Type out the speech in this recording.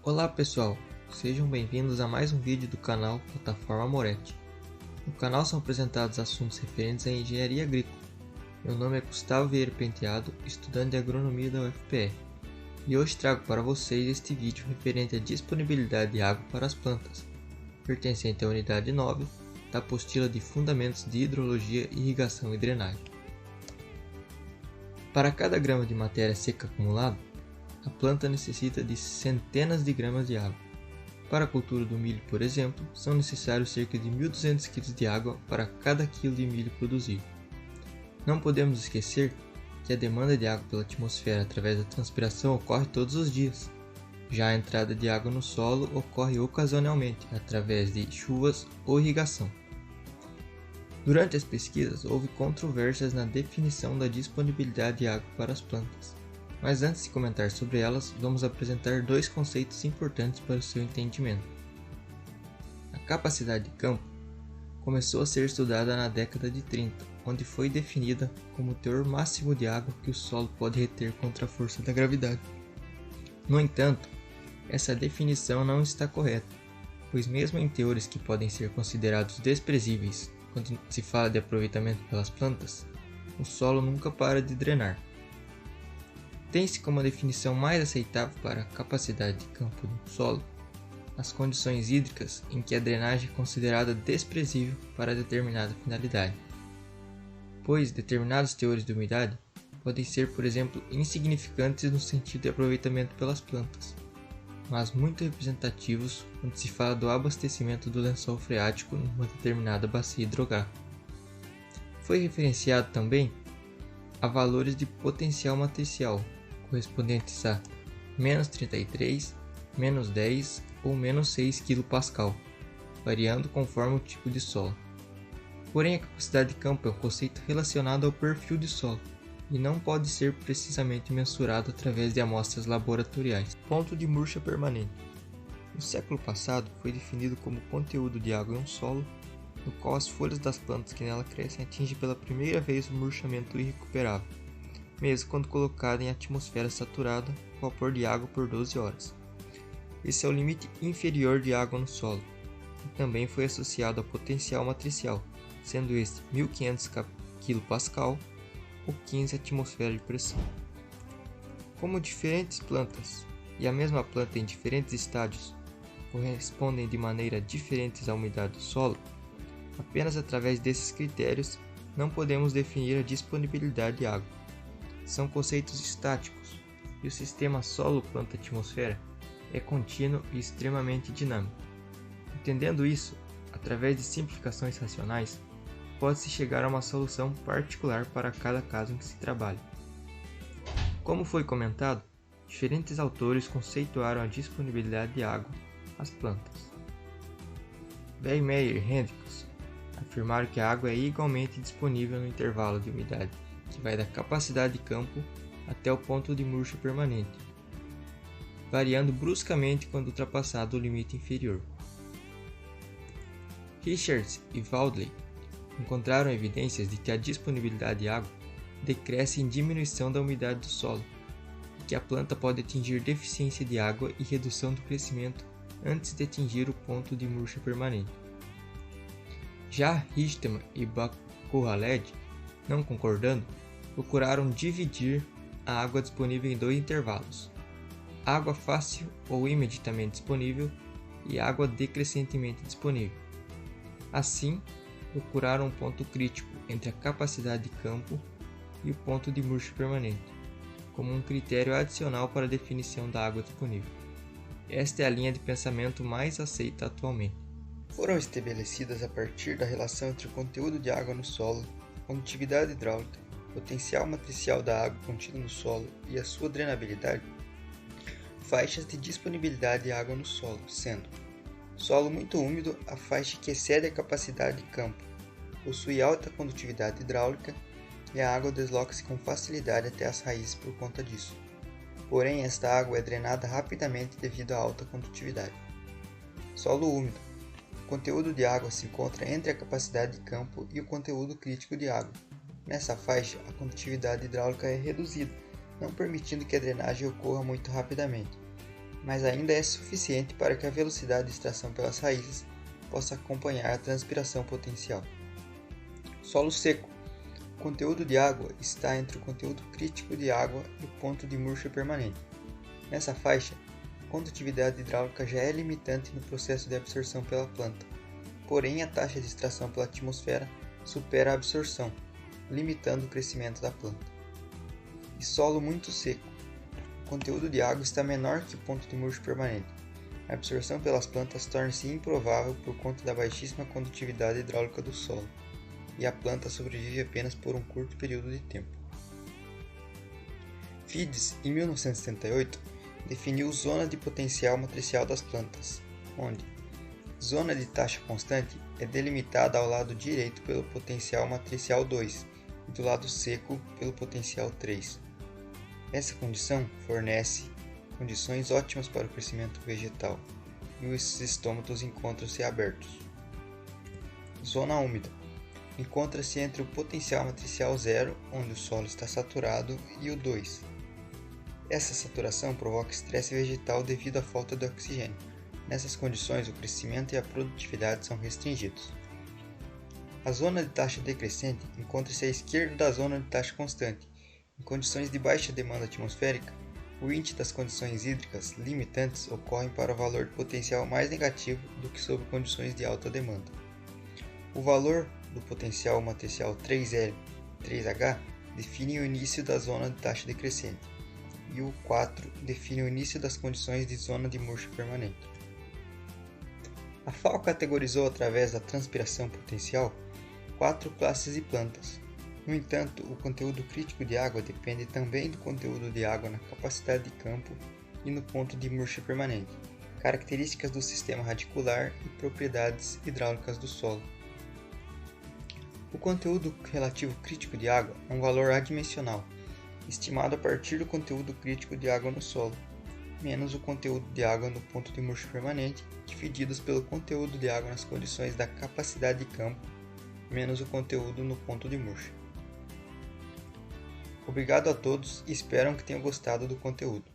Olá pessoal, sejam bem-vindos a mais um vídeo do canal Plataforma Moretti. No canal são apresentados assuntos referentes à engenharia agrícola. Meu nome é Gustavo Vieira Penteado, estudante de agronomia da UFPR, e hoje trago para vocês este vídeo referente à disponibilidade de água para as plantas, pertencente à unidade 9 da apostila de Fundamentos de Hidrologia, Irrigação e Drenagem. Para cada grama de matéria seca acumulada, a planta necessita de centenas de gramas de água. Para a cultura do milho, por exemplo, são necessários cerca de 1.200 kg de água para cada quilo de milho produzido. Não podemos esquecer que a demanda de água pela atmosfera através da transpiração ocorre todos os dias. Já a entrada de água no solo ocorre ocasionalmente, através de chuvas ou irrigação. Durante as pesquisas, houve controvérsias na definição da disponibilidade de água para as plantas. Mas antes de comentar sobre elas, vamos apresentar dois conceitos importantes para o seu entendimento. A capacidade de campo começou a ser estudada na década de 30, onde foi definida como o teor máximo de água que o solo pode reter contra a força da gravidade. No entanto, essa definição não está correta, pois mesmo em teores que podem ser considerados desprezíveis quando se fala de aproveitamento pelas plantas, o solo nunca para de drenar. Tem-se como a definição mais aceitável para a capacidade de campo do solo as condições hídricas em que a drenagem é considerada desprezível para determinada finalidade, pois determinados teores de umidade podem ser, por exemplo, insignificantes no sentido de aproveitamento pelas plantas, mas muito representativos quando se fala do abastecimento do lençol freático numa determinada bacia hidrográfica. Foi referenciado também a valores de potencial matricial, correspondentes a -33, -10 ou -6 kPa, variando conforme o tipo de solo. Porém, a capacidade de campo é um conceito relacionado ao perfil de solo e não pode ser precisamente mensurado através de amostras laboratoriais. Ponto de murcha permanente. No século passado, foi definido como o conteúdo de água em um solo, no qual as folhas das plantas que nela crescem atingem pela primeira vez o murchamento irrecuperável, mesmo quando colocada em atmosfera saturada com vapor de água por 12 horas. Esse é o limite inferior de água no solo, e também foi associado ao potencial matricial, sendo este 1500 kPa ou 15 atmosferas de pressão. Como diferentes plantas e a mesma planta em diferentes estádios correspondem de maneira diferente à umidade do solo, apenas através desses critérios não podemos definir a disponibilidade de água. São conceitos estáticos, e o sistema solo-planta-atmosfera é contínuo e extremamente dinâmico. Entendendo isso, através de simplificações racionais, pode-se chegar a uma solução particular para cada caso em que se trabalha. Como foi comentado, diferentes autores conceituaram a disponibilidade de água às plantas. Weihmeyer e Hendricks afirmaram que a água é igualmente disponível no intervalo de umidade, que vai da capacidade de campo até o ponto de murcha permanente, variando bruscamente quando ultrapassado o limite inferior. Richards e Waldley encontraram evidências de que a disponibilidade de água decresce em diminuição da umidade do solo, e que a planta pode atingir deficiência de água e redução do crescimento antes de atingir o ponto de murcha permanente. Já Richtman e Baku-Haled, não concordando, procuraram dividir a água disponível em dois intervalos: água fácil ou imediatamente disponível e água decrescentemente disponível. Assim, procuraram um ponto crítico entre a capacidade de campo e o ponto de murcha permanente, como um critério adicional para a definição da água disponível. Esta é a linha de pensamento mais aceita atualmente. Foram estabelecidas a partir da relação entre o conteúdo de água no solo, condutividade hidráulica, potencial matricial da água contida no solo e a sua drenabilidade, faixas de disponibilidade de água no solo, sendo solo muito úmido a faixa que excede a capacidade de campo, possui alta condutividade hidráulica e a água desloca-se com facilidade até as raízes por conta disso. Porém, esta água é drenada rapidamente devido à alta condutividade. Solo úmido. O conteúdo de água se encontra entre a capacidade de campo e o conteúdo crítico de água. Nessa faixa, a condutividade hidráulica é reduzida, não permitindo que a drenagem ocorra muito rapidamente. mas ainda é suficiente para que a velocidade de extração pelas raízes possa acompanhar a transpiração potencial. Solo seco. O conteúdo de água está entre o conteúdo crítico de água e o ponto de murcha permanente. Nessa faixa, a condutividade hidráulica já é limitante no processo de absorção pela planta, porém a taxa de extração pela atmosfera supera a absorção, limitando o crescimento da planta. E solo muito seco. O conteúdo de água está menor que o ponto de murcha permanente. A absorção pelas plantas torna-se improvável por conta da baixíssima condutividade hidráulica do solo, e a planta sobrevive apenas por um curto período de tempo. Fides, em 1978, definiu zona de potencial matricial das plantas, onde zona de taxa constante é delimitada ao lado direito pelo potencial matricial 2 e do lado seco pelo potencial 3. Essa condição fornece condições ótimas para o crescimento vegetal, e os estômatos encontram-se abertos. Zona úmida. Encontra-se entre o potencial matricial 0, onde o solo está saturado, e o 2. Essa saturação provoca estresse vegetal devido à falta de oxigênio. Nessas condições, o crescimento e a produtividade são restringidos. A zona de taxa decrescente encontra-se à esquerda da zona de taxa constante. Em condições de baixa demanda atmosférica, o índice das condições hídricas limitantes ocorre para o valor de potencial mais negativo do que sob condições de alta demanda. O valor do potencial matricial 3L, 3H define o início da zona de taxa decrescente, e o 4 define o início das condições de zona de murcha permanente. A FAO categorizou através da transpiração potencial 4 classes de plantas. No entanto, o conteúdo crítico de água depende também do conteúdo de água na capacidade de campo e no ponto de murcha permanente, características do sistema radicular e propriedades hidráulicas do solo. O conteúdo relativo crítico de água é um valor adimensional, estimado a partir do conteúdo crítico de água no solo, menos o conteúdo de água no ponto de murcha permanente, divididos pelo conteúdo de água nas condições da capacidade de campo, menos o conteúdo no ponto de murcha. Obrigado a todos e espero que tenham gostado do conteúdo.